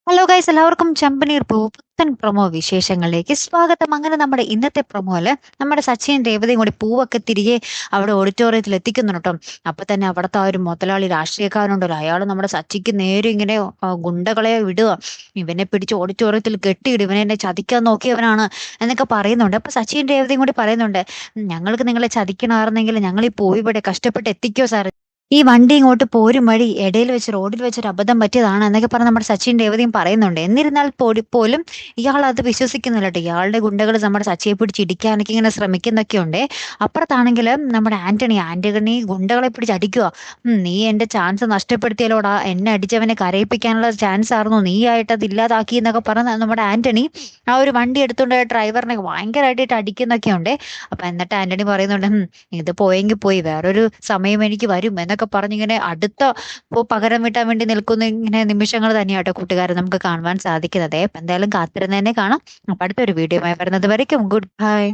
Hello guys, എല്ലാവർക്കും ചമ്പനീർ പുത്തൻ promo വിശേഷങ്ങളിലേക്ക് സ്വാഗതം. അങ്ങനെ നമ്മുടെ ഇന്നത്തെ പ്രൊമോയില് നമ്മുടെ സച്ചിൻ രേവതിയും കൂടി പൂവൊക്കെ തിരികെ അവിടെ ഓഡിറ്റോറിയത്തിൽ എത്തിക്കുന്നുണ്ട് കേട്ടോ. അപ്പൊ തന്നെ അവിടുത്തെ ആ ഒരു മുതലാളി രാഷ്ട്രീയക്കാരുണ്ടല്ലോ, അയാൾ നമ്മുടെ സച്ചിക്ക് നേരെ ഇങ്ങനെ ഗുണ്ടകളെ വിടുക, ഇവനെ പിടിച്ച് ഓഡിറ്റോറിയത്തിൽ കെട്ടിയിടും, ഇവനെ എന്നെ ചതിക്കാൻ നോക്കിയവനാണ് എന്നൊക്കെ പറയുന്നുണ്ട്. അപ്പൊ സച്ചിൻ രേവതിയും കൂടി പറയുന്നുണ്ട്, ഞങ്ങൾക്ക് നിങ്ങളെ ചതിക്കണമായിരുന്നെങ്കിൽ ഞങ്ങൾ ഈ പോയി ഇവിടെ കഷ്ടപ്പെട്ട് എത്തിക്കോ സാർ, ഈ വണ്ടി ഇങ്ങോട്ട് പോരും വഴി ഇടയിൽ വെച്ച് റോഡിൽ വെച്ചൊരു അബദ്ധം പറ്റിയതാണ് എന്നൊക്കെ പറഞ്ഞ് നമ്മുടെ സച്ചിൻ രേവതിയും പറയുന്നുണ്ട്. എന്നിരുന്നാൽ പോലും ഇയാൾ അത് വിശ്വസിക്കുന്നില്ല കേട്ടോ. ഇയാളുടെ ഗുണ്ടകൾ നമ്മുടെ സച്ചിയെ പിടിച്ച് ഇടിക്കാനൊക്കെ ഇങ്ങനെ ശ്രമിക്കുന്നൊക്കെ ഉണ്ട്. അപ്പുറത്താണെങ്കിൽ നമ്മുടെ ആന്റണി ഗുണ്ടകളെ പിടിച്ച് അടിക്കുക. നീ എന്റെ ചാൻസ് നഷ്ടപ്പെടുത്തിയല്ലോടാ, എന്നെ അടിച്ചവനെ കരയിപ്പിക്കാനുള്ള ചാൻസ് ആയിരുന്നു, നീ ആയിട്ട് അത് ഇല്ലാതാക്കി എന്നൊക്കെ പറഞ്ഞ നമ്മുടെ ആന്റണി ആ ഒരു വണ്ടി എടുത്തുകൊണ്ട് ഡ്രൈവറിനെ ഭയങ്കരമായിട്ട് അടിക്കുന്നൊക്കെ ഉണ്ട്. അപ്പൊ എന്നിട്ട് ആന്റണി പറയുന്നുണ്ട്, ഇത് പോയെങ്കിൽ പോയി, വേറൊരു സമയം എനിക്ക് വരും എന്നൊക്കെ പറഞ്ഞിങ്ങനെ അടുത്ത പകരം വീട്ടാൻ വേണ്ടി നിൽക്കുന്ന ഇങ്ങനെ നിമിഷങ്ങൾ തന്നെയാട്ടോ കൂട്ടുകാരെ നമുക്ക് കാണുവാൻ സാധിക്കുന്നത്. അപ്പൊ എന്തായാലും കാത്തിരുന്ന് തന്നെ കാണാം. അപ്പൊ അടുത്തൊരു വീഡിയോ വരുന്നത് വരയ്ക്കും ഗുഡ് ബൈ.